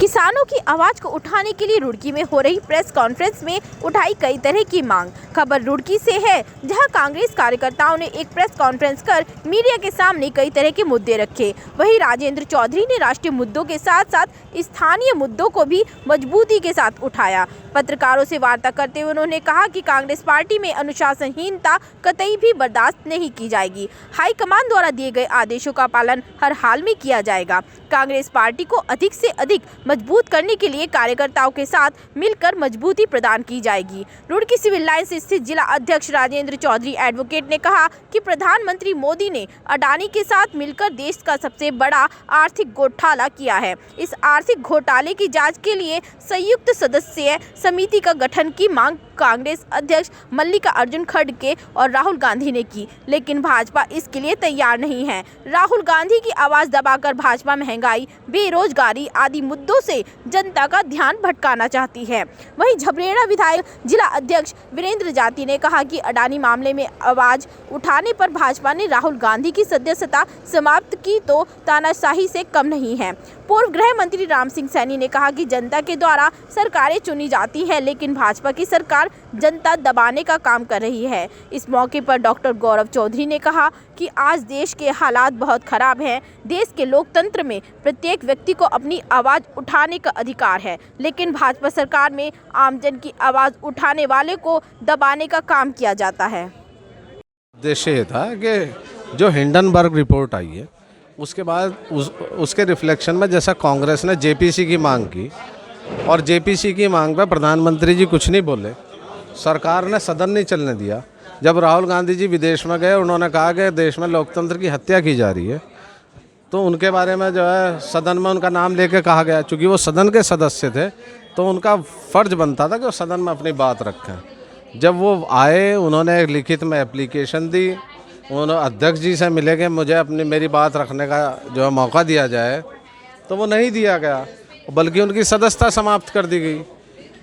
किसानों की आवाज को उठाने के लिए रुड़की में हो रही प्रेस कॉन्फ्रेंस में उठाई कई तरह की मांग। खबर रुड़की से है, जहां कांग्रेस कार्यकर्ताओं ने एक प्रेस कॉन्फ्रेंस कर मीडिया के सामने कई तरह के मुद्दे रखे। वहीं राजेंद्र चौधरी ने राष्ट्रीय मुद्दों के साथ साथ स्थानीय मुद्दों को भी मजबूती के साथ उठाया। पत्रकारों से वार्ता करते हुए उन्होंने कहा कि कांग्रेस पार्टी में अनुशासनहीनता कतई भी बर्दाश्त नहीं की जाएगी। हाईकमान द्वारा दिए गए आदेशों का पालन हर हाल में किया जाएगा। कांग्रेस पार्टी को अधिक से अधिक मजबूत करने के लिए कार्यकर्ताओं के साथ मिलकर मजबूती प्रदान की जाएगी। रुड़की सिविल लाइंस स्थित जिला अध्यक्ष राजेंद्र चौधरी एडवोकेट ने कहा कि प्रधानमंत्री मोदी ने अडानी के साथ मिलकर देश का सबसे बड़ा आर्थिक घोटाला किया है। इस आर्थिक घोटाले की जांच के लिए संयुक्त सदस्यीय समिति का गठन की मांग कांग्रेस अध्यक्ष मल्लिकार्जुन खड़गे और राहुल गांधी ने की, लेकिन भाजपा इसके लिए तैयार नहीं है। राहुल गांधी की आवाज दबाकर भाजपा महंगाई, बेरोजगारी आदि मुद्दों से जनता का ध्यान भटकाना चाहती है। वहीं झबरेड़ा विधायक जिला अध्यक्ष वीरेंद्र जाती ने कहा कि अडानी मामले में आवाज उठाने पर भाजपा ने राहुल गांधी की सदस्यता समाप्त की तो तानाशाही से कम नहीं है। पूर्व गृह मंत्री राम सिंह सैनी ने कहा कि जनता के द्वारा सरकारें चुनी जाती है, लेकिन भाजपा की सरकार जनता दबाने का काम कर रही है। इस मौके पर डॉक्टर गौरव चौधरी ने कहा कि आज देश के हालात बहुत खराब हैं। देश के लोकतंत्र में प्रत्येक व्यक्ति को अपनी आवाज़ उठाने का अधिकार है, लेकिन भाजपा सरकार में आमजन की आवाज़ उठाने वाले को दबाने का काम किया जाता है। उद्देश्य ये था कि जो हिंडनबर्ग रिपोर्ट आई है उसके बाद उसके रिफ्लेक्शन में जैसा कांग्रेस ने जेपीसी की मांग की और जेपीसी की मांग पर प्रधानमंत्री जी कुछ नहीं बोले, सरकार ने सदन नहीं चलने दिया। जब राहुल गांधी जी विदेश में गए, उन्होंने कहा कि देश में लोकतंत्र की हत्या की जा रही है, तो उनके बारे में जो है सदन में उनका नाम लेके कहा गया। चूँकि वो सदन के सदस्य थे तो उनका फ़र्ज बनता था कि वो सदन में अपनी बात रखें। जब वो आए, उन्होंने एक लिखित में एप्लीकेशन दी, उन्होंने अध्यक्ष जी से मिले कि मुझे मेरी बात रखने का जो है मौका दिया जाए, तो वो नहीं दिया गया, बल्कि उनकी सदस्यता समाप्त कर दी गई।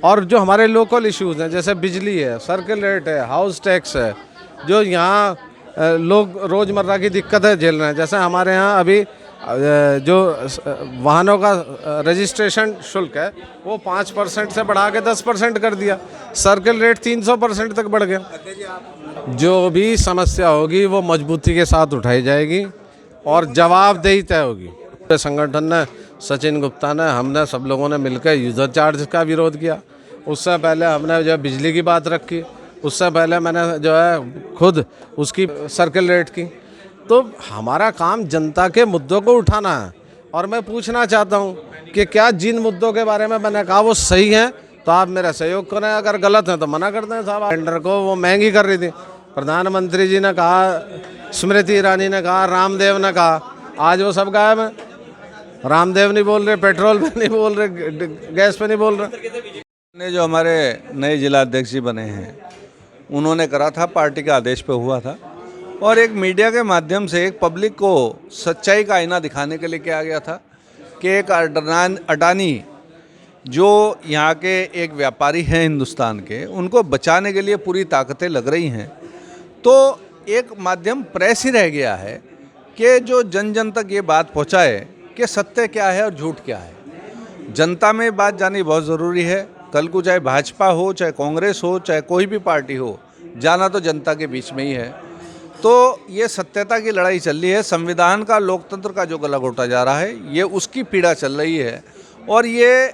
और जो हमारे लोकल इश्यूज़ हैं, जैसे बिजली है, सर्किल रेट है, हाउस टैक्स है, जो यहाँ लोग रोज़मर्रा की दिक्कतें झेल रहे हैं। जैसे हमारे यहाँ अभी जो वाहनों का रजिस्ट्रेशन शुल्क है वो 5% से बढ़ा के 10% कर दिया। सर्किल रेट 300% तक बढ़ गया। जो भी समस्या होगी वो मजबूती के साथ उठाई जाएगी और जवाबदेही तय होगी। संगठन ने, सचिन गुप्ता ने, हमने सब लोगों ने मिलकर यूज़र चार्ज का विरोध किया। उससे पहले हमने जो बिजली की बात रखी, उससे पहले मैंने जो है खुद उसकी सर्किल रेट की। तो हमारा काम जनता के मुद्दों को उठाना है। और मैं पूछना चाहता हूँ कि क्या जिन मुद्दों के बारे में मैंने कहा वो सही हैं तो आप मेरा सहयोग करें, अगर गलत हैं तो मना करते हैं। साहब टेंडर को वो महंगी कर रही थी, प्रधानमंत्री जी ने कहा, स्मृति ईरानी ने कहा, रामदेव ने कहा, आज वो सब गायब हैं। रामदेव नहीं बोल रहे, पेट्रोल पे नहीं बोल रहे, गैस पे नहीं बोल रहे। ने जो हमारे नए जिला अध्यक्ष जी बने हैं उन्होंने करा था, पार्टी के आदेश पे हुआ था, और एक मीडिया के माध्यम से एक पब्लिक को सच्चाई का आईना दिखाने के लिए किया गया था कि एक अडानी जो यहाँ के एक व्यापारी हैं हिंदुस्तान के, उनको बचाने के लिए पूरी ताकतें लग रही हैं। तो एक माध्यम प्रेस ही रह गया है कि जो जन जन तक ये बात पहुँचाए कि सत्य क्या है और झूठ क्या है। जनता में बात जानी बहुत ज़रूरी है। कल को चाहे भाजपा हो, चाहे कांग्रेस हो, चाहे कोई भी पार्टी हो, जाना तो जनता के बीच में ही है। तो ये सत्यता की लड़ाई चल रही है। संविधान का, लोकतंत्र का जो गला घोटा जा रहा है, ये उसकी पीड़ा चल रही है। और ये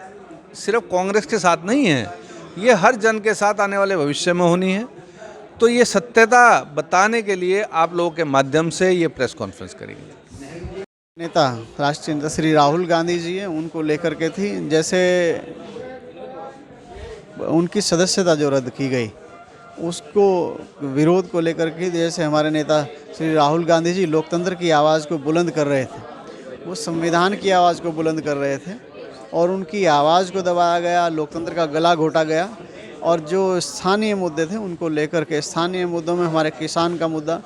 सिर्फ कांग्रेस के साथ नहीं है, ये हर जन के साथ आने वाले भविष्य में होनी है। तो ये सत्यता बताने के लिए आप लोगों के माध्यम से ये प्रेस कॉन्फ्रेंस करेंगे। नेता राष्ट्रीय नेता श्री राहुल गांधी जी हैं, उनको लेकर के थी। जैसे उनकी सदस्यता जो रद्द की गई, उसको विरोध को लेकर के, जैसे हमारे नेता श्री राहुल गांधी जी लोकतंत्र की आवाज़ को बुलंद कर रहे थे, वो संविधान की आवाज़ को बुलंद कर रहे थे और उनकी आवाज़ को दबाया गया, लोकतंत्र का गला घोटा गया। और जो स्थानीय मुद्दे थे उनको लेकर के, स्थानीय मुद्दों में हमारे किसान का मुद्दा,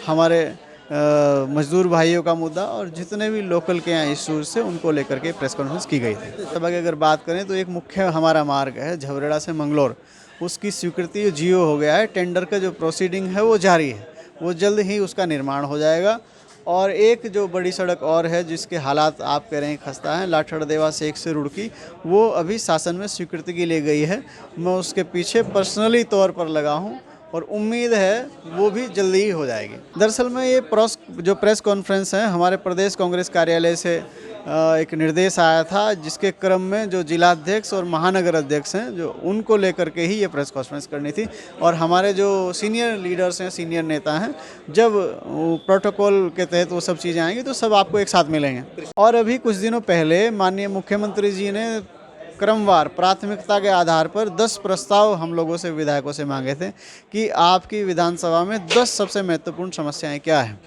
हमारे मजदूर भाइयों का मुद्दा और जितने भी लोकल के यहाँ इश्यूज थे उनको लेकर के प्रेस कॉन्फ्रेंस की गई थी। सब अगर बात करें तो एक मुख्य हमारा मार्ग है झबरेड़ा से मंगलौर, उसकी स्वीकृति जियो हो गया है। टेंडर का जो प्रोसीडिंग है वो जारी है, वो जल्द ही उसका निर्माण हो जाएगा और एक जो बड़ी सड़क और है जिसके हालात आप कह रहे हैं खस्ता है, लाठड़देवा सेक से रुड़की, वो अभी शासन में स्वीकृति की ली गई है। मैं उसके पीछे पर्सनली तौर पर लगा हूँ और उम्मीद है वो भी जल्दी ही हो जाएगी। दरअसल में ये प्रेस कॉन्फ्रेंस है, हमारे प्रदेश कांग्रेस कार्यालय से एक निर्देश आया था, जिसके क्रम में जो जिलाध्यक्ष और महानगर अध्यक्ष हैं जो उनको लेकर के ही ये प्रेस कॉन्फ्रेंस करनी थी। और हमारे जो सीनियर लीडर्स हैं, सीनियर नेता हैं, जब प्रोटोकॉल के तहत वो सब चीज़ें आएंगी तो सब आपको एक साथ मिलेंगे। और अभी कुछ दिनों पहले माननीय मुख्यमंत्री जी ने क्रमवार प्राथमिकता के आधार पर 10 प्रस्ताव हम लोगों से, विधायकों से मांगे थे कि आपकी विधानसभा में 10 सबसे महत्वपूर्ण समस्याएं क्या हैं,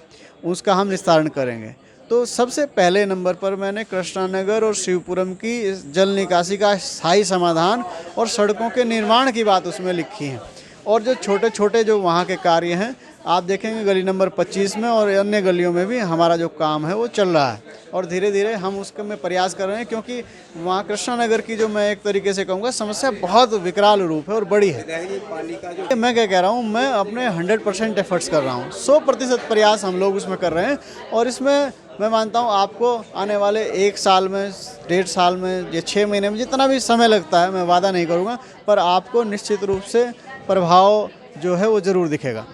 उसका हम निस्तारण करेंगे। तो सबसे पहले नंबर पर मैंने कृष्णानगर और शिवपुरम की जल निकासी का स्थायी समाधान और सड़कों के निर्माण की बात उसमें लिखी है। और जो छोटे छोटे जो वहाँ के कार्य हैं, आप देखेंगे गली नंबर 25 में और अन्य गलियों में भी हमारा जो काम है वो चल रहा है और धीरे धीरे हम उसके में प्रयास कर रहे हैं, क्योंकि वहाँ कृष्णानगर की जो मैं एक तरीके से कहूँगा समस्या बहुत विकराल रूप है और बड़ी है। मैं क्या कह रहा हूँ, मैं अपने 100% एफर्ट्स कर रहा हूँ, 100% प्रयास हम लोग उसमें कर रहे हैं। और इसमें मैं मानता हूँ आपको आने वाले 1 साल में, 1.5 साल में या 6 महीने में, जितना भी समय लगता है, मैं वादा नहीं करूँगा, पर आपको निश्चित रूप से प्रभाव जो है वो ज़रूर दिखेगा।